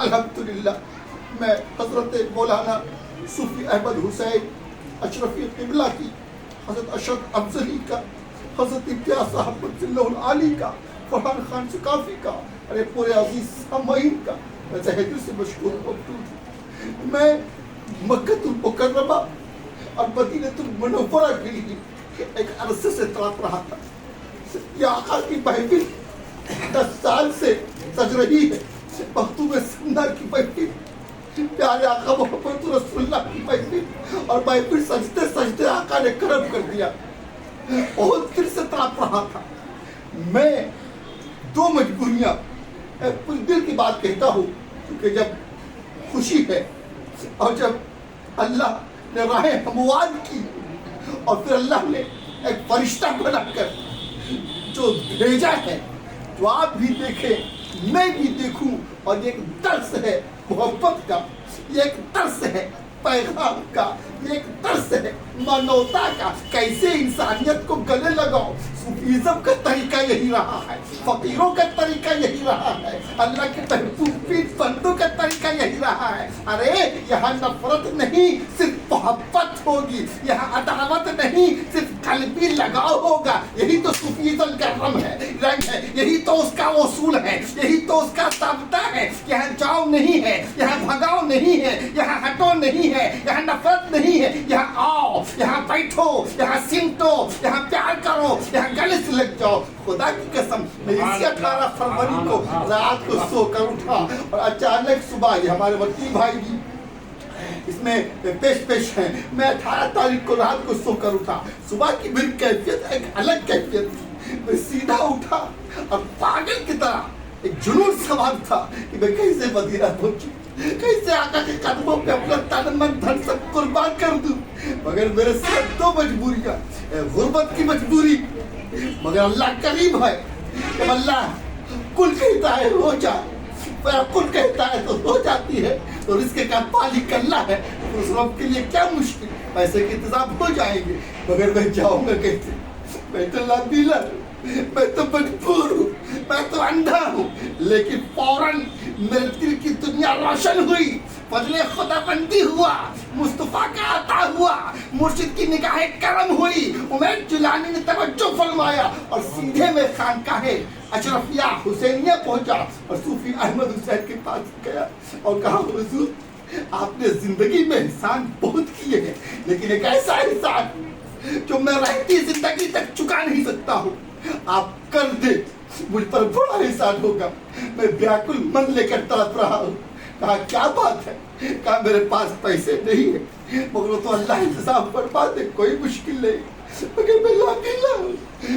الحمدللہ میں حضرت مولانا صوفی احمد حسین اشرفی قبلہ کی، حضرت اشرف افضلی کا، حضرت امتیاز صاحب اللہ العالی کا، فرحان خان ثقافی کا، ارے پورے عزیز سامعین کا میں تہہ دل سے مشکور ممنون ہوں۔ میں مکہ المکرمہ اور مدینہ المنورہ کے لیے ایک عرصے سے تڑپ رہا تھا۔ یہ آقا کی محفل 10 سال سے سج رہی ہے، مختوم سنہ کی محفل، پیارے آقا محمد رسول اللہ کی محفل، اور محفل سجتے سجتے آقا نے کرم کر دیا۔ بہت دل سے تڑپ رہا تھا۔ میں 2 مجبوریاں پورے دل کی بات کہتا ہوں، کیونکہ جب خوشی ہے اور جب اللہ نے راہیں ہموار کی اور پھر اللہ نے ایک فرشتہ بنا کر جو بھیجا ہے، جو آپ بھی دیکھیں میں بھی دیکھوں، اور یہ ایک درس ہے محبت کا، یہ ایک درس ہے پیغام کا، یہ ایک درس ہے مانوتا کا، کیسے انسانیت کو گلے لگاؤ۔ صوفیزم کا طریقہ یہی رہا ہے، فقیروں کا طریقہ یہی رہا ہے، اللہ کے محبوب پیر بندوں کا طریقہ یہی رہا ہے۔ ارے یہاں نفرت نہیں صرف محبت ہوگی، یہاں عداوت نہیں صرف قلبی لگاؤ ہوگا۔ یہی تو صوفیزم کا رنگ ہے، یہی تو اس کا اصول ہے، یہی تو اس کا ضابطہ ہے۔ یہاں جاؤ نہیں ہے، یہاں بھگاؤ نہیں ہے، یہاں ہٹو نہیں ہے، یہاں نفرت نہیں ہے، یہاں آؤ، یہاں بیٹھو، یہاں سمٹو، یہاں پیار کرو، یہاں گلے سے لگ جاؤ۔ خدا کی قسم میں اسی 18 فروری کو رات کو سو کر اٹھا اور اچانک صبح، یہ ہمارے وکیل بھائی بھی اس میں پیش ہیں، میں 18 تاریخ کو رات کو سو کر اٹھا۔ صبح کی میری کیفیت ایک الگ کیفیت تھی۔ میں سیدھا اٹھا اور پاگل کی طرح ایک جنون سوار تھا کہ میں کیسے مدینہ پہنچوں، کیسے آقا کے قدموں پہ اپنا تن من دھن سب قربان کر دوں۔ مگر میرے ساتھ 2 مجبوریاں، غربت کی مجبوری، مگر اللہ کریم ہے، جب اللہ کل کہتا ہے ہو جائے، میرا کل کہتا ہے تو ہو جاتی ہے، تو رزق کا مالک اللہ ہے، اس رب کے لیے کیا مشکل، پیسے کے انتظام ہو جائیں گے۔ مگر میں جاؤں گا کیسے؟ میں تو لابیلا ہوں، میں تو مجبور ہوں، میں تو اندھا ہوں۔ لیکن فوراً میرے دل کی دنیا روشن ہوئی، فضل خدا بندی ہوا، مصطفیٰ کا عطا ہوا، مرشد کی نگاہ کرم ہوئی، عمیر جیلانی نے توجہ فرمایا اور سیدھے میں خانقاہ اشرفیہ حسینیہ پہنچا اور صوفی احمد حسین کے پاس گیا اور کہا حضور آپ نے زندگی میں احسان بہت کیے ہیں، لیکن ایک ایسا احسان جو میں رہتی زندگی تک چکا نہیں سکتا ہوں، آپ کر دے، مجھ پر بڑا احسان ہوگا۔ میں بیاکل من لے کر تڑپ رہا ہوں۔ کہا کیا بات ہے؟ کہا میرے پاس پیسے نہیں ہیں، مگر وہ تو اللہ انتظام فرما دے، کوئی مشکل نہیں، مگر میں لابیلا ہوں،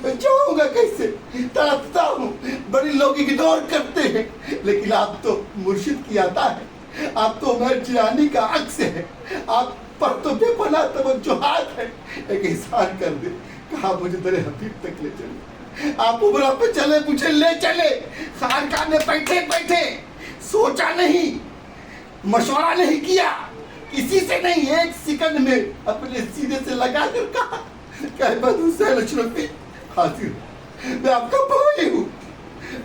میں جاؤں گا کیسے؟ تڑپتا ہوں۔ بڑی لوگ اگنور کرتے ہیں، لیکن آپ تو مرشد کی عطا ہے، آپ تو عمیر جیلانی کا عکس ہے، آپ پر تو بے پناہ توجہات ہیں، ایک احسان کر دے۔ کہا مجھے در حبیب تک لے چلے، آپ عمرہ پہ چلے، مجھے لے چلے۔ خانقاہ میں بیٹھے بیٹھے سوچا نہیں، مشورہ نہیں کیا، کسی سے نہیں، ایک سیکنڈ میں اپنے سینے سے لگا کر کہا کہ احمد حسین اشرفی حاضر ہوں، میں آپ کا بھائی ہوں،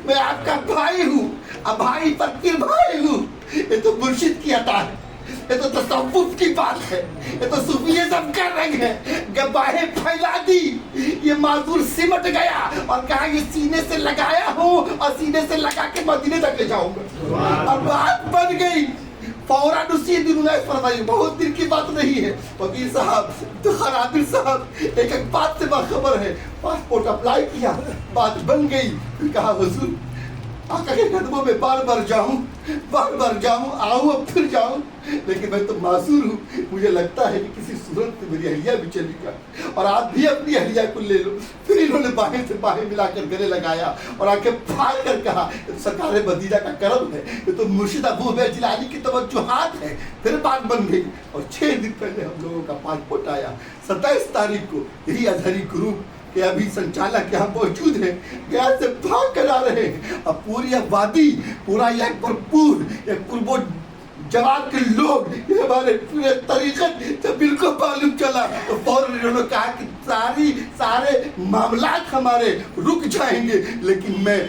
میں آپ کا بھائی ہوں، اب بھائی پر پھر بھائی ہوں۔ یہ تو مرشد کی عطا ہے، یہ تو تصوف کی بات ہے، یہ تو صوفیزم کا رنگ ہے۔ گواہیں پھیلا دی، یہ معذور سمٹ گیا اور کہا یہ سینے سے لگایا ہوں اور سینے سے لگا کے مدینے تک لے جاؤں گا، اور بات بن گئی۔ فوراً اسی دن انہیں فرمائی، بہت دن کی بات نہیں ہے وکیل صاحب، تو خرابل صاحب ایک بات سے باخبر ہے، پاسپورٹ اپلائی کیا، بات بن گئی۔ پھر کہا حضور آقا کے قدموں میں بار بار جاؤں، آؤں اب پھر جاؤں، لیکن میں تو معذور ہوں، مجھے لگتا ہے کہ کسی صورت میں میری اہلیہ بھی چلی گا، اور آپ بھی اپنی اہلیہ کو لے لو۔ پھر انہوں نے باہیں سے باہیں ملا کر گلے لگایا اور آ کے پھاڑ کر کہا سرکار مدینہ کا کرم ہے، یہ تو مرشد ابو عمیر جیلانی کی توجہات ہے۔ پھر بات بن گئی اور 6 دن پہلے ہم لوگوں کا پاسپورٹ آیا۔ 27 تاریخ کو یہی ازہری گروپ کہ ابھی سنچالک یہاں موجود ہیں، گیا سے بھاگ کر آ رہے ہیں۔ اب پوری وادی، پورا یہ بھرپور، یہ قرب و جواب کے لوگ یہ ہمارے پورے طریقت جب ان کو معلوم چلا تو فوراً انہوں نے کہا کہ سارے معاملات ہمارے رک جائیں گے، لیکن میں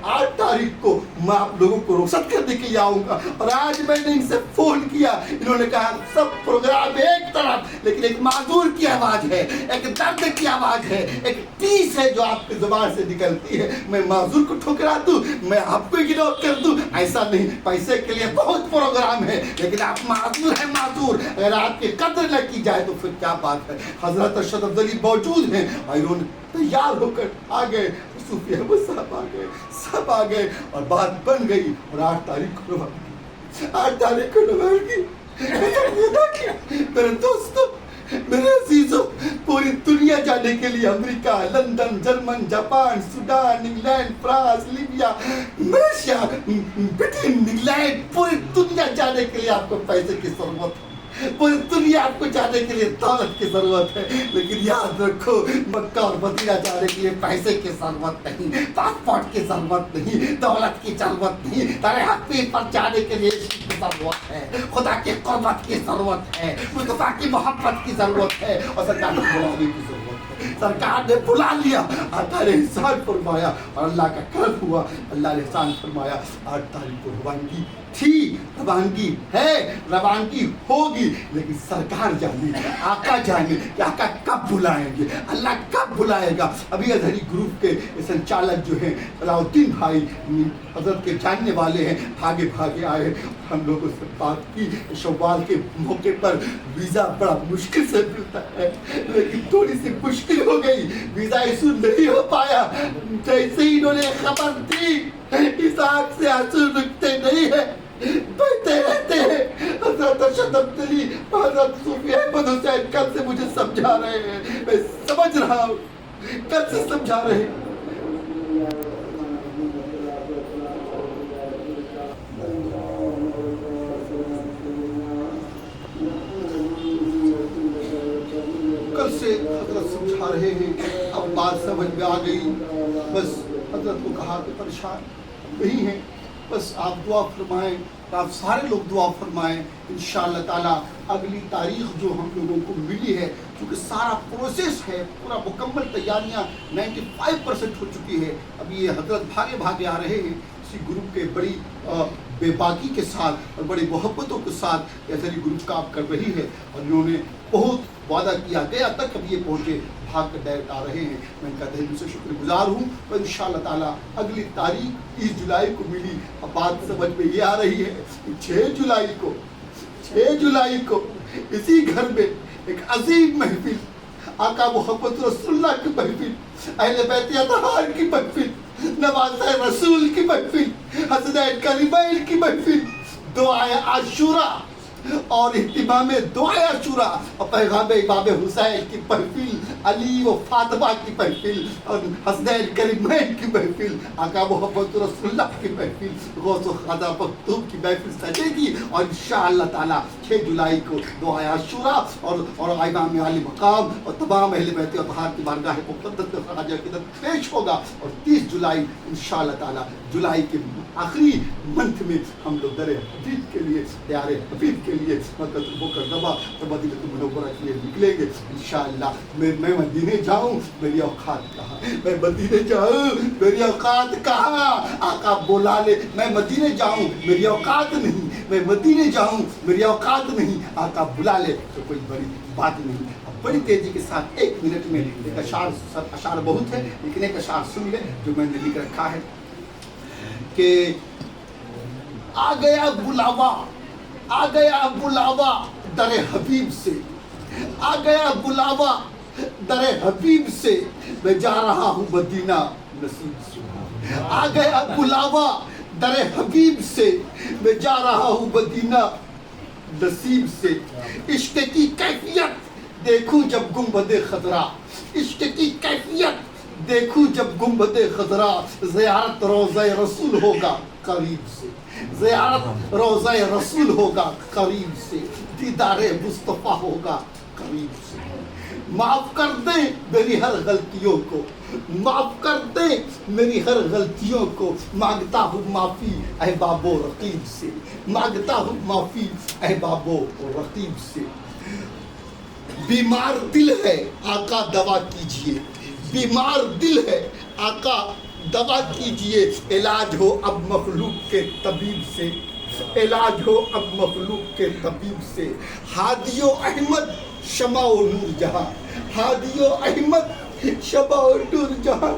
8 تاریخ کو میں آپ لوگوں کو رخصت کرنے کے لیے آؤں گا۔ اور آج میں نے ان سے فون کیا، انہوں نے کہا سب پروگرام ایک طرف، لیکن ایک معذور کی آواز ہے، ایک درد کی آواز ہے، ایک ٹیس ہے جو آپ کی زبان سے نکلتی ہے۔ میں معذور کو ٹھکرا دوں، میں آپ کو اگنور کر دوں؟ ایسا نہیں، پیسے کے لیے بہت پروگرام ہے، لیکن آپ معذور ہیں، معذور۔ اگر آپ کی قدر نہ کی جائے تو پھر کیا بات ہے؟ حضرت ارشد افضلی موجود ہیں اور انہوں نے تیار ہو کر آ گئے، صوفی احمد صاحب آ گئے، سب آ گئے اور بات بن گئی۔ اور 8 تاریخ کو روانگی میرے دوستوں، میرے عزیزوں، پوری دنیا جانے کے لیے امریکہ، London, German, Japan, Sudan, England, France, Libya, Malaysia, Britain, England, پوری دنیا جانے کے لیے آپ کو پیسے کی ضرورت ہے، پوری دنیا آپ کو جانے کے لیے دولت کی ضرورت ہے، لیکن یاد رکھو مکہ اور مدینہ جانے کے لیے پیسے کی ضرورت نہیں، پاسپورٹ کی ضرورت نہیں، دولت کی ضرورت نہیں، تارے حقیقت پر جانے کے لیے عشق کی ضرورت ہے، خدا کی قربت کی ضرورت ہے، مصطفیٰ کی محبت کی ضرورت ہے، اور سرکار نے بلانے کی ضرورت ہے۔ سرکار نے بلا لیا، آقا نے احسان فرمایا اور اللہ کا کرم ہوا، اللہ نے احسان فرمایا۔ 8 تاریخ کو روانگی تھی، روانگی ہے، روانگی ہوگی، لیکن سرکار جانے، آقا جانے کہ آقا کب بلائیں گے، اللہ کب بلائے گا۔ ابھی ازہری گروپ کے سنچالک جو ہیں علاء الدین بھائی حضرت کے جاننے والے ہیں، بھاگے بھاگے آئے، ہم لوگوں سے بات کی۔ شوال کے موقع پر ویزا بڑا مشکل سے ملتا ہے، لیکن تھوڑی سی مشکل ہو گئی، ویزا ایشو نہیں ہو پایا۔ جیسے ہی انہوں نے خبر دی، اس آنکھ سے آنسو رکتے نہیں ہیں، بہتے رہتے ہیں۔ حضرت ارشد افضلی، حضرت صوفی احمد حسین کل سے مجھے سمجھا رہے ہیں، میں سمجھ رہا ہوں، کل سے سمجھا رہے ہیں۔ کل سے حضرت سمجھا رہے ہیں، اب بات سمجھ میں آ گئی۔ بس حضرت کو کہا کہ پریشان نہیں ہیں، بس آپ دعا فرمائیں، آپ سارے لوگ دعا فرمائیں، انشاءاللہ تعالیٰ اگلی تاریخ جو ہم لوگوں کو ملی ہے، کیونکہ سارا پروسیس ہے، پورا مکمل تیاریاں 95% ہو چکی ہے۔ ابھی یہ حضرت بھاگے بھاگے آ رہے ہیں، اسی گروپ کے بڑی بے باکی کے ساتھ اور بڑی محبتوں کے ساتھ ازہری گروپ کام کر رہی ہے، اور انہوں نے بہت وعدہ کیا گیا تک اب یہ پہنچے، بھاگ کر ڈائریکٹ آ رہے ہیں۔ میں ان کا دل سے شکر گزار ہوں، اور انشاءاللہ تعالیٰ اگلی تاریخ 30 جولائی کو ملی۔ اب بات سمجھ میں یہ آ رہی ہے، 6 جولائی کو اسی گھر میں ایک عظیم محفل، آقا محمد رسول اللہ کی محفل، اہل بیت اطہار کی محفل، نوازہ رسول کی محفل، حسنین کریمین کی محفل، دعائے عاشوراء اور اہتمام دعائے عاشوراء اور پیغام امام حسین کی محفل، علی و فاطمہ کی محفل اور حسنین کریمین کی محفل، آقا محمد رسول اللہ کی محفل، غوث و خواجہ مختوم کی محفل سجے گی، اور انشاءاللہ تعالیٰ 6 جولائی کو دعائے عاشوراء اور امام علی مقام اور تمام اہل بیت اطہار کی بارگاہ مقدس میں خراج عقیدت پیش ہوگا، اور 30 جولائی انشاءاللہ تعالیٰ جولائی کے آخری منتھ میں ہم لوگ در حبیب کے لیے، دیار حبیب کے لیے مکہ المکرمہ اور مدینہ المنورہ کے لیے نکلیں گے انشاءاللہ۔ میں مدینے جاؤں، میری اوقات کہاں، میں مدینے جاؤں، میری اوقات کہاں، آقا بولا لے، میں مدینے جاؤں، میری اوقات نہیں، میں مدینے جاؤں، میری اوقات نہیں، آقا بلا لے تو کوئی بڑی بات نہیں۔ اب بڑی تیزی کے ساتھ 1 منٹ میں ایک اشعار بہت ہے، لیکن ایک اشعار سن لیں جو میں نے لکھ رکھا ہے کہ آ گیا بلاوا، آ گیا بلاوا در حبیب سے، آ گیا بلاوا در حبیب سے، میں جا رہا ہوں مدینہ نصیب سے، آ گیا بلاوا در حبیب سے، میں جا رہا ہوں مدینہ نصیب سے۔ عشق کی کیفیت دیکھوں جب گنبد خضرا، عشق کی کیفیت دیکھوں جب گنبد خضرا، زیارت روضہ رسول ہوگا قریب سے، زیارت روضہ رسول ہوگا قریب سے، دیدار مصطفیٰ ہوگا قریب سے۔ معاف کر دیں میری ہر غلطیوں کو، معاف کر دے میری ہر غلطیوں کو، مانگتا ہوں معافی احباب و رقیب سے، مانگتا ہوں معافی احباب و رقیب سے۔ بیمار دل ہے آقا دوا کیجئے، بیمار دل ہے آقا دوا کیجئے، علاج ہو اب مخلوق کے طبیب سے، علاج ہو اب مخلوق کے طبیب سے۔ ہادی و احمد شمع و نور جہاں، ہادی و احمد شمع و نور جہاں،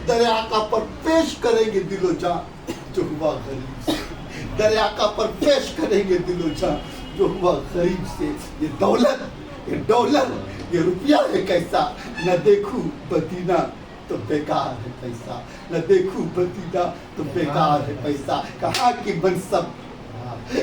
در آقا پر پیش کریں گے دل و جان جو ہوا غریب سے، در آقا پر پیش کریں گے دل و جان جو ہوا غریب سے۔ یہ دولت، یہ ڈالر، یہ روپیہ ہے کیسا، نہ دیکھوں بدینہ تو بیکار ہے پیسہ، نہ دیکھوں بدینہ تو بیکار ہے پیسہ۔ کہاں کی منصب،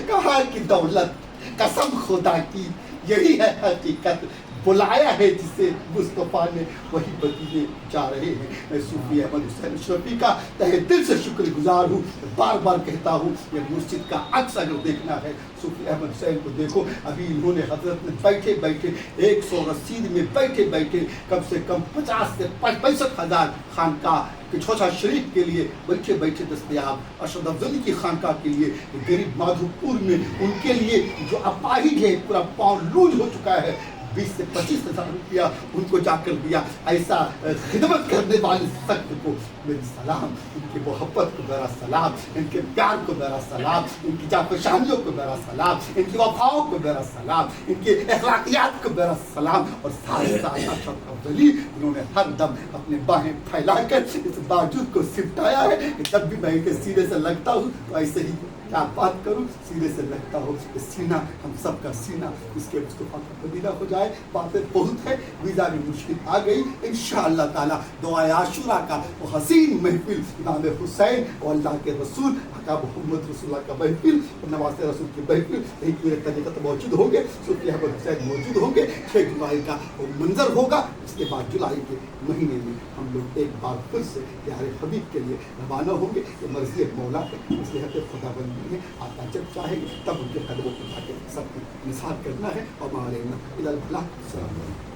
کہاں کی دولت، قسم خدا کی یہی ہے حقیقت، بلایا ہے جسے مصطفیٰ نے وہی بدینے جا رہے ہیں۔ میں صوفی احمد حسین اشرفی کا تہہ دل سے شکر گزار ہوں، بار بار کہتا ہوں یہ مسجد کا عکس اگر دیکھنا ہے صوفی احمد حسین کو دیکھو۔ ابھی انہوں نے حضرت میں بیٹھے بیٹھے 100 رسید میں بیٹھے بیٹھے کم سے کم 50 سے 65 ہزار خانقاہ چھوچا شریف کے لیے بیٹھے بیٹھے دستیاب، ارشد افضلی کی خانقاہ کے لیے، غریب مادھو پور میں ان کے لیے جو اپاہج ہے، پورا پاؤں لوز ہو چکا ہے، 20 سے 25 ہزار روپیہ ان کو جا کر دیا۔ ایسا خدمت کرنے والے سخت کو میری سلام، ان کی محبت کو میرا سلام، ان کے پیار کو میرا سلام، ان کی جانفشانیوں کو میرا سلام، ان کی وفاؤں کو میرا سلام، ان کے اخلاقیات کو میرا سلام، اور سارے ساتھ ارشد افضلی انہوں نے ہر دم اپنے باہیں پھیلا کر اس باوجود کو سمٹایا ہے کہ جب بھی میں ان کے سینے سے لگتا ہوں تو ایسے ہی کیا بات کروں، سینے سے لگتا ہو، سینہ ہم سب کا سینہ اس کے مصطفیٰ کا مدینہ ہو جائے۔ باتیں بہت ہے، ویزا کی مشکل آ گئی، انشاءاللہ تعالیٰ دعائے عاشورہ کا وہ حسین محفل، امام حسین اور اللہ کے رسول آقا محمد رسول اللہ کا محفل اور نواز رسول کی محفل، ایک میرے طریقت موجود ہوں گے، صوفی احمد حسین موجود ہوں گے، 6 جولائی کا وہ منظر ہوگا۔ اس کے بعد جولائی کے مہینے میں ہم لوگ ایک بار پھر سے پیارے حبیب کے لیے روانہ ہوں گے۔ یہ مرضی مولا ہے، مصلحت خدا بندی ہے، آقا جب چاہے گے تب ان کے قدموں کو جا کے سب کی نثار کرنا ہے۔ اور ہمارے السلام علیکم۔